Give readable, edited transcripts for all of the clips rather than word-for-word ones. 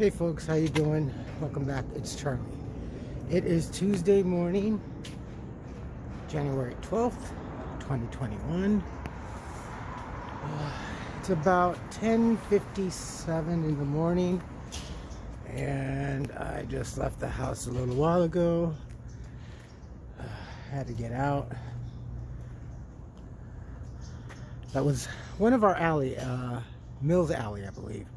Hey folks, how you doing? Welcome back. It's Charlie. It is Tuesday morning, January 12th, 2021. It's about 10:57 in the morning, and I just left the house a little while ago. Had to get out. That was one of our alley, Mills Alley, I believe,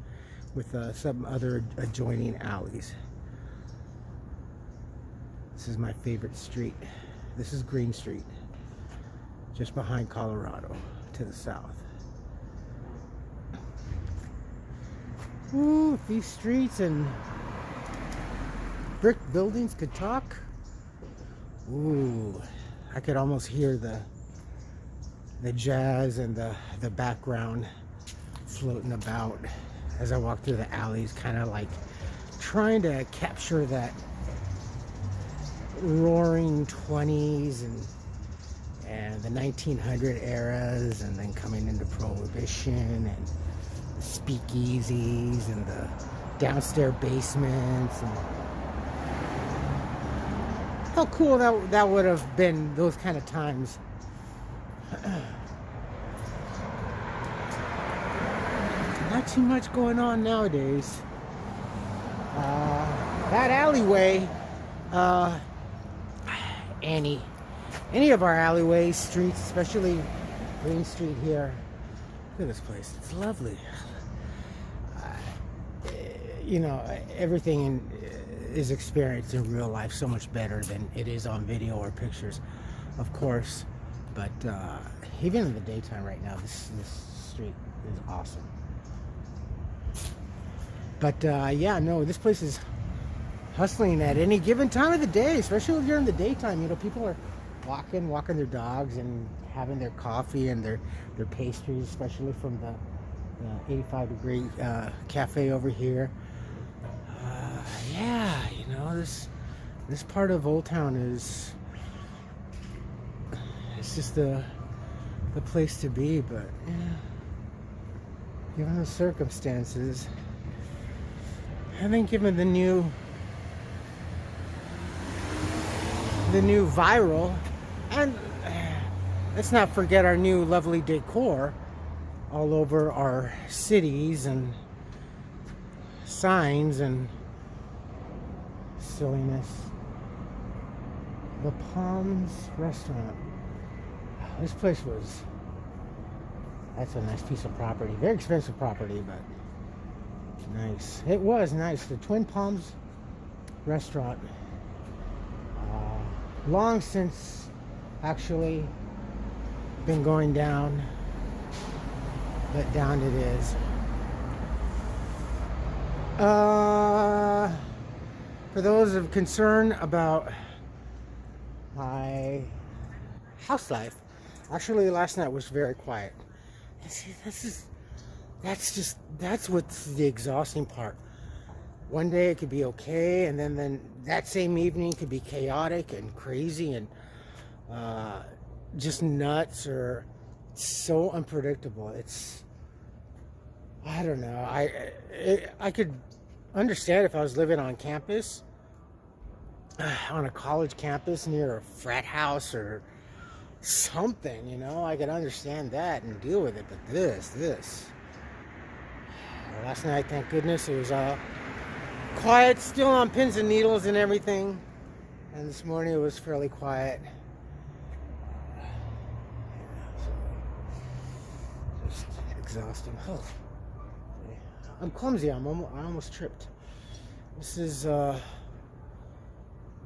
with some other adjoining alleys. This is my favorite street. This is Green Street, just behind Colorado to the south. Ooh, if these streets and brick buildings could talk, ooh, I could almost hear the jazz and the background floating about as I walk through the alleys, kind of like trying to capture that roaring 20s and the 1900 eras, and then coming into Prohibition and the speakeasies and the downstairs basements, and how cool that would have been, those kind of times. Not too much going on nowadays. That alleyway, any of our alleyways, streets, especially Green Street here. Look at this place. It's lovely. You know, everything is experienced in real life so much better than it is on video or pictures, of course. But even in the daytime right now, this street is awesome. But yeah, no, this place is hustling at any given time of the day, especially during the daytime. You know, people are walking their dogs and having their coffee and their pastries, especially from the 85-degree cafe over here. Yeah, you know, this part of Old Town is, it's just the place to be. But yeah, given the circumstances, I think given the new viral, and let's not forget our new lovely decor all over our cities and signs and silliness. The Palms Restaurant. This place that's a nice piece of property. Very expensive property, but nice. It was nice. The Twin Palms Restaurant. Long since actually been going down, but down it is. For those of concern about my house life, actually last night was very quiet. And see, that's what's the exhausting part. One day it could be okay, and then that same evening could be chaotic and crazy and just nuts, or so unpredictable. It's, I don't know. I could understand if I was living on campus, on a college campus near a frat house or something, you know. I could understand that and deal with it. But this. Last night, thank goodness, it was quiet, still on pins and needles and everything. And this morning it was fairly quiet. Just exhausting. Oh. I'm clumsy. I almost tripped. This is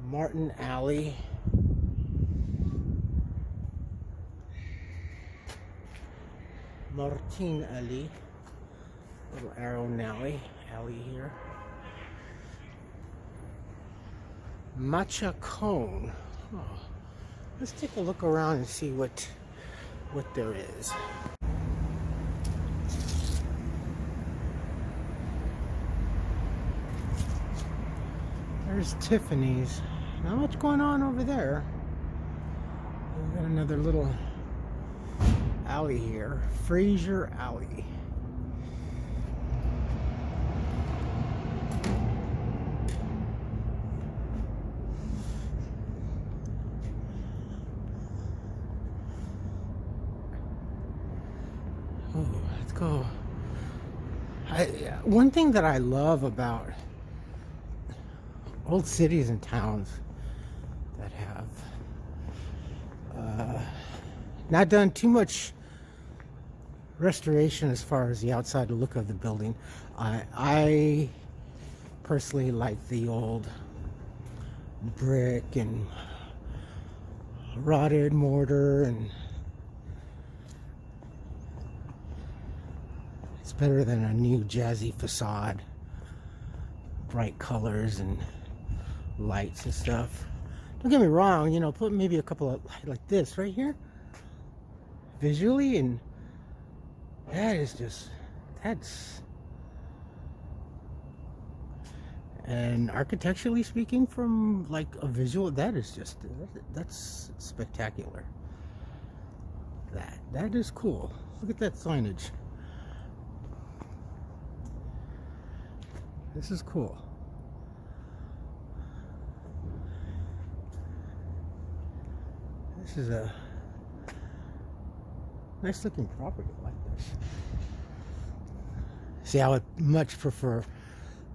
Martin Alley. Martin Alley. Little arrow alley here. Matcha cone. Oh. Let's take a look around and see what there is. There's Tiffany's. Not much going on over there. We've got another little alley here. Fraser Alley. Let's go. One thing that I love about old cities and towns that have not done too much restoration as far as the outside look of the building. I personally like the old brick and rotted mortar, and it's better than a new jazzy facade, bright colors and lights and stuff. Don't get me wrong, you know, put maybe a couple of like this right here visually, and that is just, that's, and architecturally speaking, from like a visual, that is just, that's spectacular. That is cool. Look at that signage. This is cool. This is a nice looking property like this. See, I would much prefer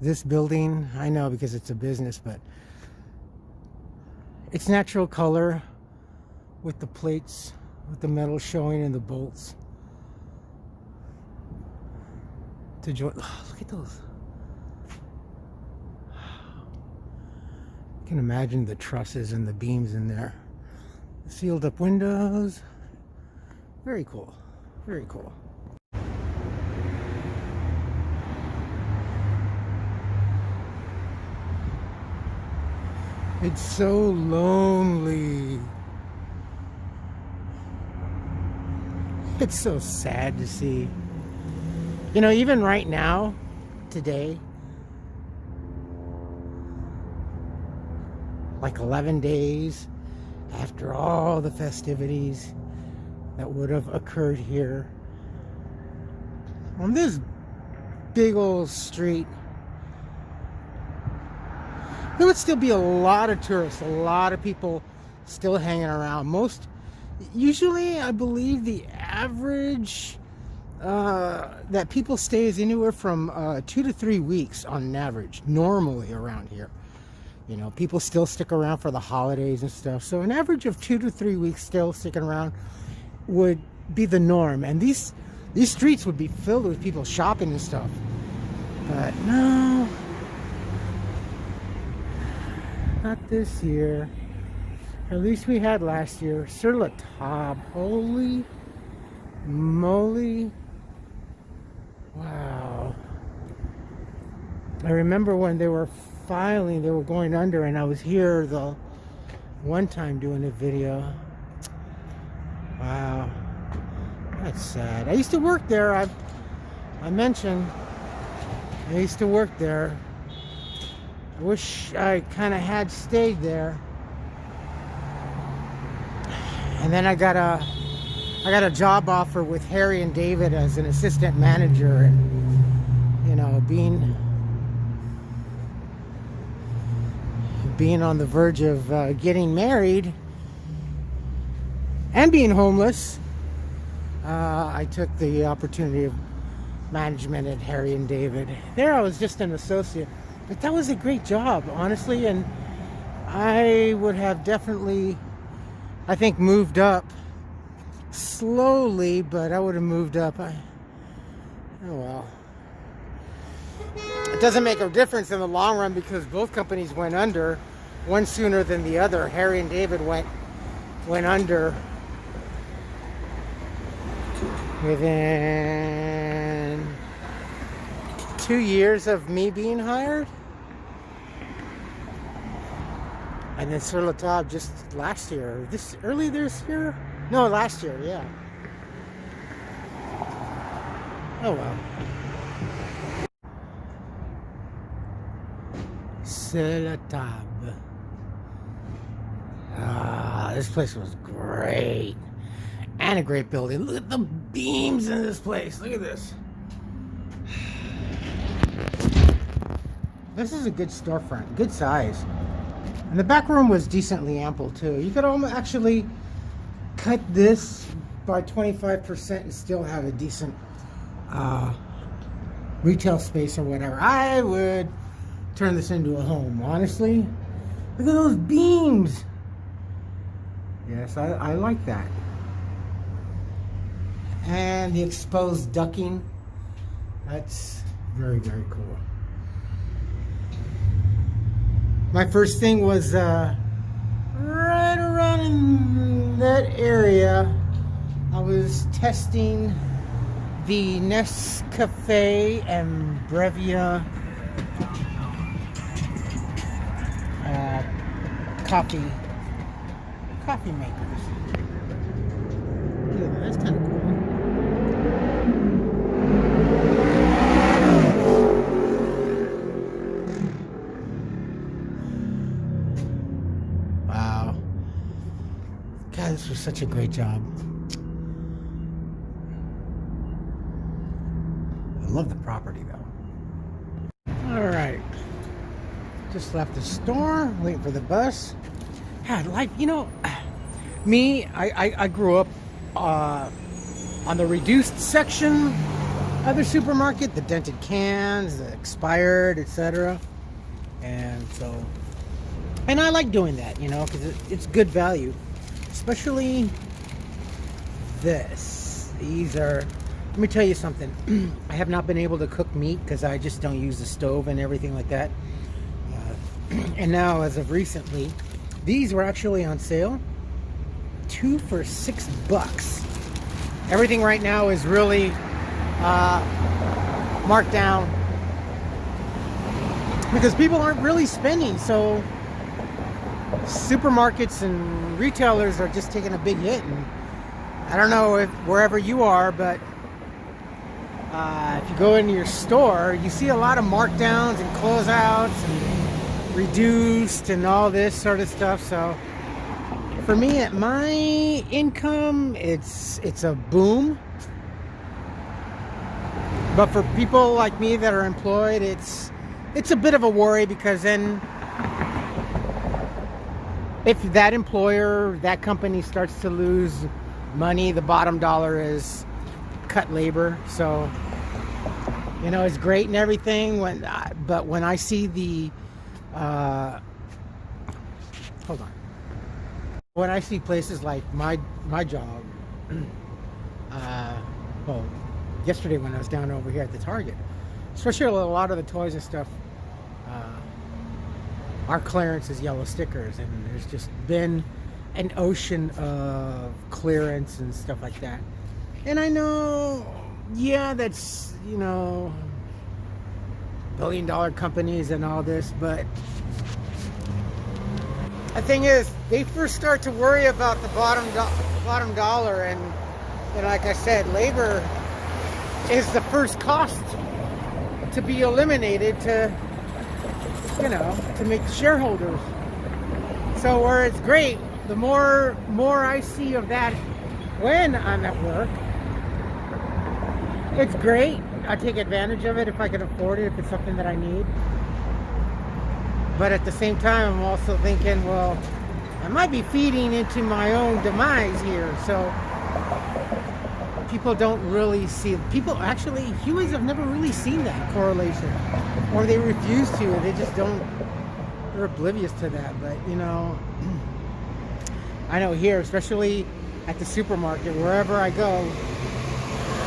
this building. I know because it's a business, but it's natural color with the plates, with the metal showing and the bolts. To join, oh, look at those. You can imagine the trusses and the beams in there. Sealed up windows. Very cool. Very cool. It's so lonely. It's so sad to see. You know, even right now, today, like 11 days after all the festivities that would have occurred here on this big old street, there would still be a lot of tourists, a lot of people still hanging around. Usually I believe the average that people stay is anywhere from 2 to 3 weeks on an average, normally around here. You know, people still stick around for the holidays and stuff. So an average of 2 to 3 weeks still sticking around would be the norm. And these streets would be filled with people shopping and stuff. But no, not this year. At least we had last year. Sur la Table. Holy moly. Wow. I remember when they were filing, they were going under, and I was here the one time doing a video. Wow. That's sad. I used to work there. I mentioned I used to work there. I wish I kind of had stayed there. And then I got a job offer with Harry and David as an assistant manager, and you know, being on the verge of getting married and being homeless, I took the opportunity of management at Harry and David. There I was just an associate, but that was a great job, honestly, and I would have definitely, I think, moved up slowly, but I would have moved up. Oh well. It doesn't make a difference in the long run because both companies went under, one sooner than the other. Harry and David went under within 2 years of me being hired. And then Sur la Table just last year. Early this year? No, last year, yeah. Oh well. Sur la Table. Ah, this place was great. And a great building. Look at the beams in this place. Look at this. This is a good storefront. Good size. And the back room was decently ample too. You could almost actually cut this by 25% and still have a decent retail space or whatever, I would turn this into a home, honestly. Look at those beams. Yes, I like that. And the exposed ducting. That's very, very cool. My first thing was right around in that area. I was testing the Nescafe and Brevia coffee makers. Yeah, that's kind of cool. Wow. God, this was such a great job. I love the property though. Alright. Just left the store, waiting for the bus. God, life, you know, me, I grew up on the reduced section of the supermarket, the dented cans, the expired, etc. And so, and I like doing that, you know, because it's good value. Especially this. These are, let me tell you something. I have not been able to cook meat because I just don't use the stove and everything like that. And now, as of recently, these were actually on sale. 2 for $6. Everything right now is really marked down because people aren't really spending. So supermarkets and retailers are just taking a big hit. And I don't know if wherever you are, but if you go into your store, you see a lot of markdowns and closeouts and reduced and all this sort of stuff. So for me, at my income, it's a boom. But for people like me that are employed, it's a bit of a worry, because then if that employer, that company starts to lose money, the bottom dollar is cut labor. So, you know, it's great and everything, but when I see the hold on. When I see places like my job, well, yesterday when I was down over here at the Target, especially a lot of the toys and stuff, our clearance is yellow stickers, and there's just been an ocean of clearance and stuff like that. And I know, yeah, that's, you know, billion-dollar companies and all this, but the thing is, they first start to worry about the bottom dollar, and like I said, labor is the first cost to be eliminated to, you know, to make shareholders. So where it's great, the more I see of that when I'm at work, it's great. I take advantage of it if I can afford it, if it's something that I need. But at the same time, I'm also thinking, well, I might be feeding into my own demise here. So people don't really see, humans have never really seen that correlation, or they refuse to. They just don't, they're oblivious to that. But, you know, I know here, especially at the supermarket, wherever I go,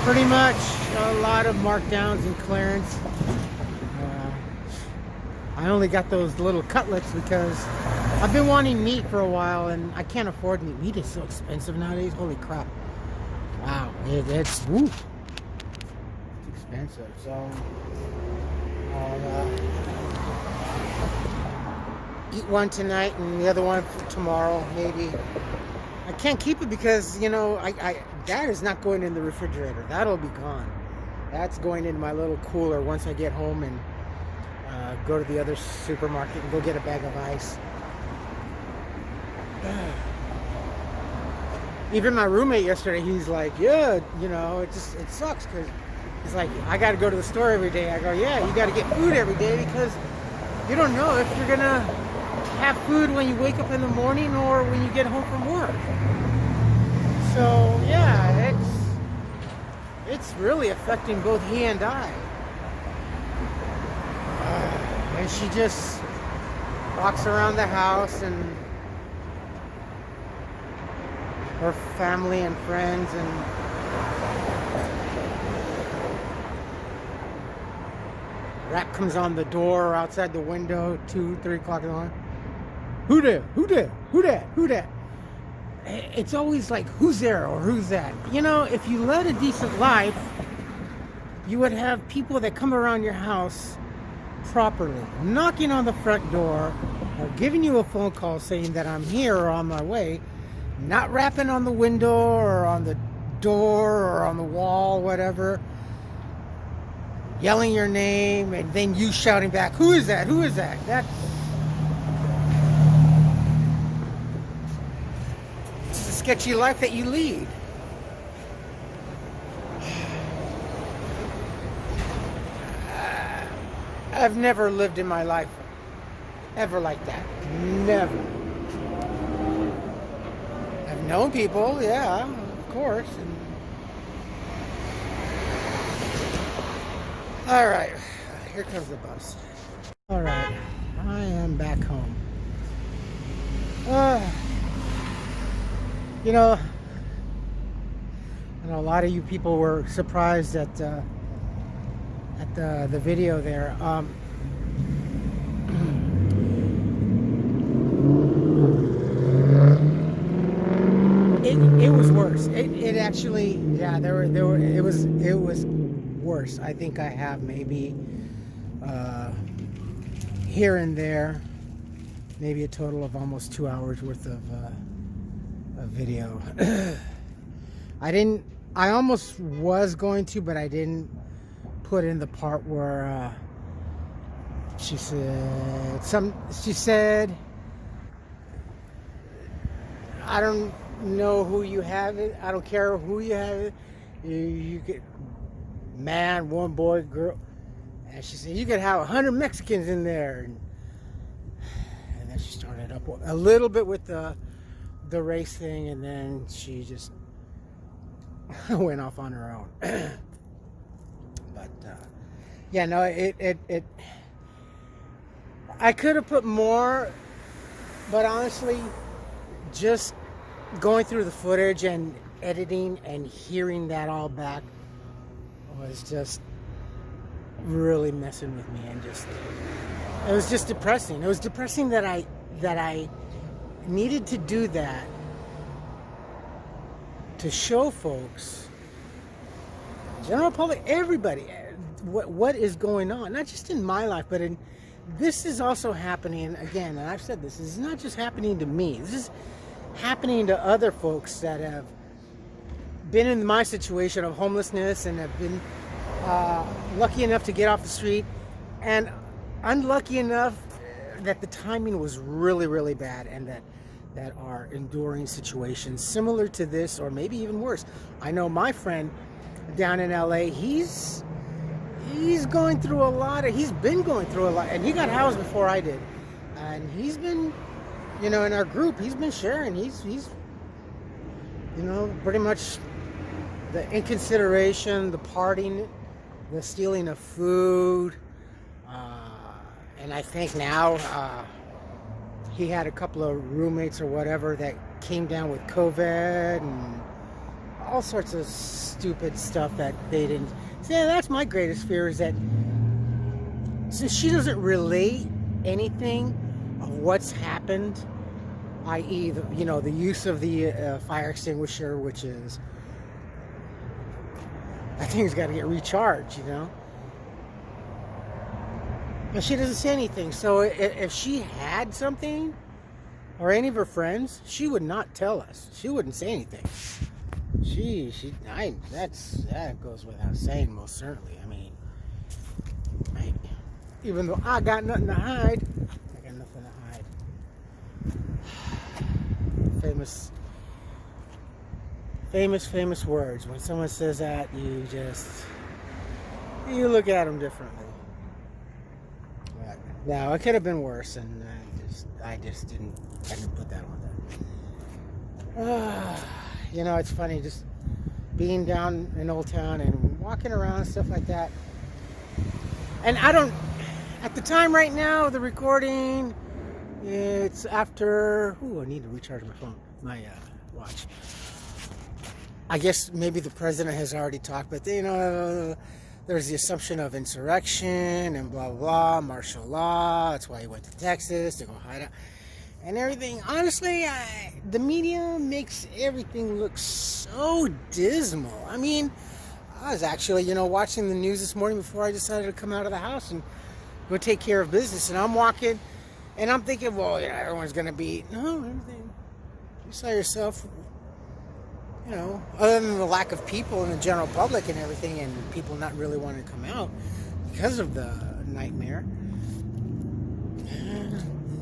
pretty much a lot of markdowns and clearance. I only got those little cutlets because I've been wanting meat for a while, and I can't afford meat. Meat is so expensive nowadays. Holy crap. Wow. It's expensive. So I'll eat one tonight and the other one for tomorrow, maybe. I can't keep it because, you know, that is not going in the refrigerator. That'll be gone. That's going into my little cooler once I get home and go to the other supermarket and go get a bag of ice. Even my roommate yesterday, he's like, yeah, you know, it sucks, because he's like, I got to go to the store every day. I go, yeah, you got to get food every day, because you don't know if you're going to have food when you wake up in the morning or when you get home from work. So, yeah, it's really affecting both he and I. And she just walks around the house, and her family and friends, and rap comes on the door or outside the window 2-3 o'clock in the morning. Who there? Who there? Who that? Who that? It's always like, who's there or who's that? You know, if you led a decent life, you would have people that come around your house properly, knocking on the front door or giving you a phone call saying that I'm here or on my way, not rapping on the window or on the door or on the wall, whatever, yelling your name, and then you shouting back, who is that? Who is that? That's the sketchy life that you lead. I've never lived in my life ever like that. Never. I've known people, yeah, of course. All right, here comes the bus. All right, I am back home. You know, I know a lot of you people were surprised at the video there. It was worse. It actually, yeah, it was worse. I think I have maybe here and there, maybe a total of almost 2 hours worth of video. I almost was going to, but I didn't put in the part where she said, I don't know who you have it. I don't care who you have it. You get man, one boy, girl. And she said, you could have 100 Mexicans in there. And then she started up a little bit with the race thing, and then she just went off on her own. But yeah, no, it I could have put more, but honestly, just going through the footage and editing and hearing that all back was just really messing with me, and just it was just depressing. It was depressing that I needed to do that to show folks, general public, everybody, what is going on, not just in my life, but this is also happening again. And I've said this is not just happening to me. This is happening to other folks that have been in my situation of homelessness and have been lucky enough to get off the street, and unlucky enough that the timing was really, really bad, and that are enduring situations similar to this, or maybe even worse. I know my friend down in LA, he's going through a lot, and he got housed before I did, and he's been, in our group, he's been sharing, he's pretty much the inconsideration, the partying, the stealing of food, and I think now he had a couple of roommates or whatever that came down with COVID and all sorts of stupid stuff that they didn't. So yeah, that's my greatest fear, is that since she doesn't relate anything of what's happened, i.e. the use of the fire extinguisher, which is, I think it's got to get recharged, But she doesn't say anything. So if she had something, or any of her friends, she would not tell us. She wouldn't say anything. That goes without saying, most certainly. I mean, even though I got nothing to hide, I got nothing to hide. Famous words. When someone says that, you look at them differently. But now it could have been worse, and I didn't put that on there. It's funny. Just being down in Old Town and walking around and stuff like that. And I don't, at the time right now, the recording, it's after, I need to recharge my phone, my watch. I guess maybe the president has already talked, but there's the assumption of insurrection and blah, blah, blah, martial law. That's why he went to Texas to go hide out and everything. Honestly, the media makes everything look so dismal. I mean, I was actually, watching the news this morning before I decided to come out of the house and go take care of business. And I'm walking and I'm thinking, well, everyone's going to be, no, everything. You saw yourself, other than the lack of people in the general public and everything, and people not really wanting to come out because of the nightmare.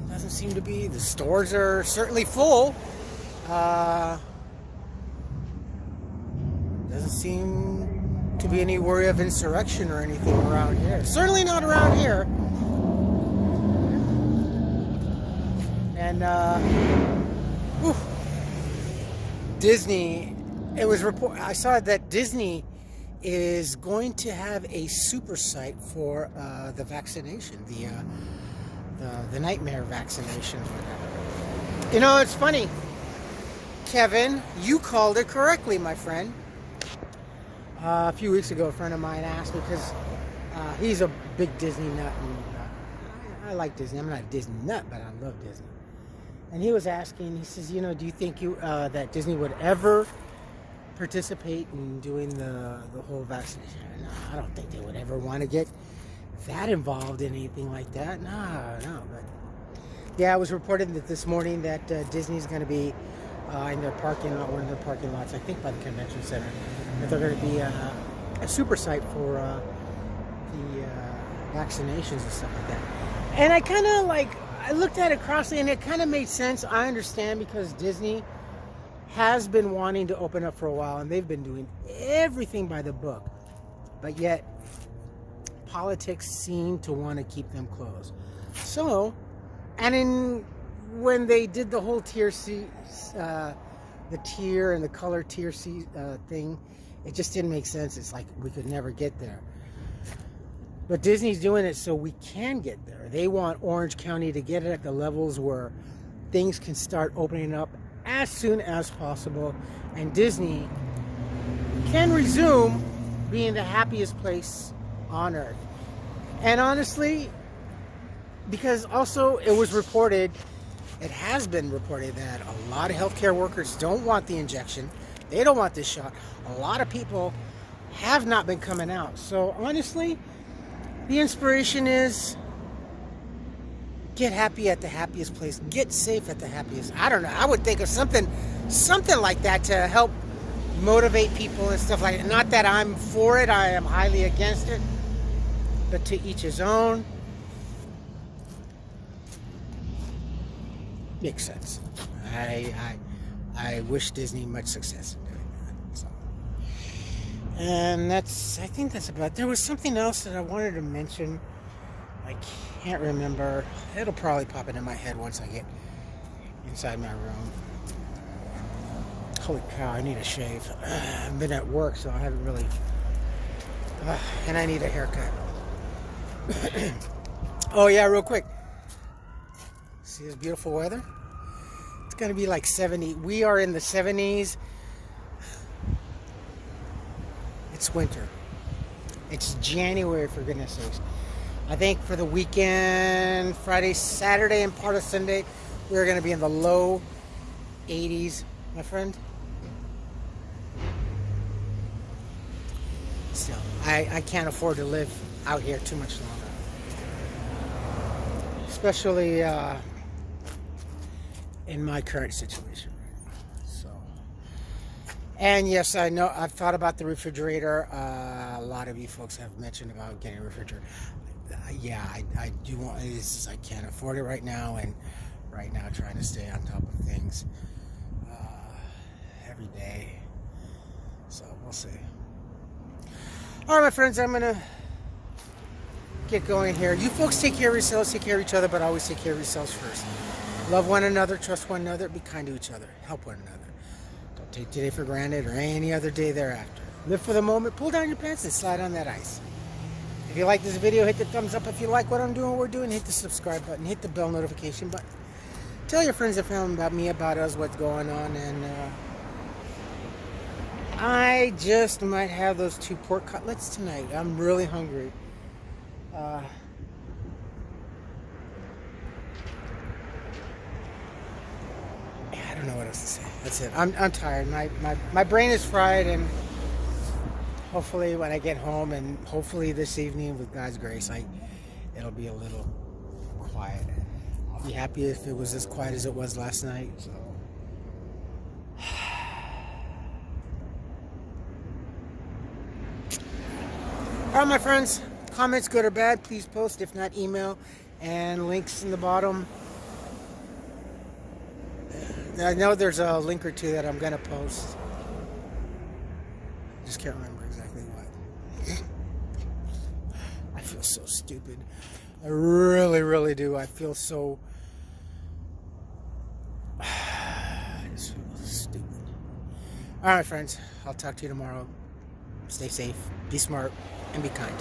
Doesn't seem to be. The stores are certainly full. Doesn't seem to be any worry of insurrection or anything around here. Certainly not around here. And Disney. It was I saw that Disney is going to have a super site for the vaccination, the nightmare vaccination. It's funny, Kevin. You called it correctly, my friend. A few weeks ago, a friend of mine asked me, because he's a big Disney nut, and I like Disney. I'm not a Disney nut, but I love Disney. And he was asking. He says, do you think that Disney would ever participate in doing the whole vaccination? No, I don't think they would ever want to get that involved in anything like that. No. But yeah, it was reported that this morning that Disney's going to be in their parking lot, one of their parking lots, I think by the convention center, that they're going to be a super site for the vaccinations and stuff like that. And I kind of I looked at it crossly, and it kind of made sense. I understand, because Disney has been wanting to open up for a while, and they've been doing everything by the book, but yet politics seem to want to keep them closed. So, when they did the whole the tier and the color tier thing, it just didn't make sense. It's like we could never get there. But Disney's doing it so we can get there. They want Orange County to get it at the levels where things can start opening up as soon as possible, and Disney can resume being the happiest place on earth. And honestly, because also it has been reported that a lot of healthcare workers don't want the injection. They don't want this shot. A lot of people have not been coming out. So honestly, the inspiration is get happy at the happiest place. Get safe at the happiest. I don't know. I would think of something like that to help motivate people and stuff like that. Not that I'm for it. I am highly against it. But to each his own. Makes sense. I wish Disney much success in doing that. So. And I think that's about it. There was something else that I wanted to mention. I can't remember. It'll probably pop into my head once I get inside my room. Holy cow, I need a shave. I've been at work, so I haven't really... and I need a haircut. Oh yeah, real quick. See this beautiful weather? It's going to be like 70. We are in the 70s. It's winter. It's January, for goodness sakes. I think for the weekend, Friday, Saturday, and part of Sunday, we're going to be in the low 80s, my friend. Still, I can't afford to live out here too much longer. Especially in my current situation. So, and yes, I know I've thought about the refrigerator. A lot of you folks have mentioned about getting a refrigerator. Yeah, I do want. I can't afford it right now, and right now trying to stay on top of things every day. So we'll see. All right, my friends, I'm gonna get going here. You folks take care of yourselves, take care of each other, but always take care of yourselves first. Love one another, trust one another, be kind to each other, help one another. Don't take today for granted or any other day thereafter. Live for the moment, pull down your pants and slide on that ice. If you like this video, hit the thumbs up. If you like what I'm doing, what we're doing, hit the subscribe button, hit the bell notification button. Tell your friends and family about me, about us, what's going on, and I just might have those 2 pork cutlets tonight. I'm really hungry. I don't know what else to say. That's it. I'm tired. My brain is fried, and hopefully when I get home, and hopefully this evening with God's grace, it'll be a little quiet. I'll be happy if it was as quiet as it was last night. So. All right, my friends. Comments, good or bad, please post. If not, email, and links in the bottom. I know there's a link or two that I'm gonna post. Just can't remember exactly what. I feel so stupid. I really, really do. I feel so. I just feel stupid. All right, friends. I'll talk to you tomorrow. Stay safe, be smart, and be kind.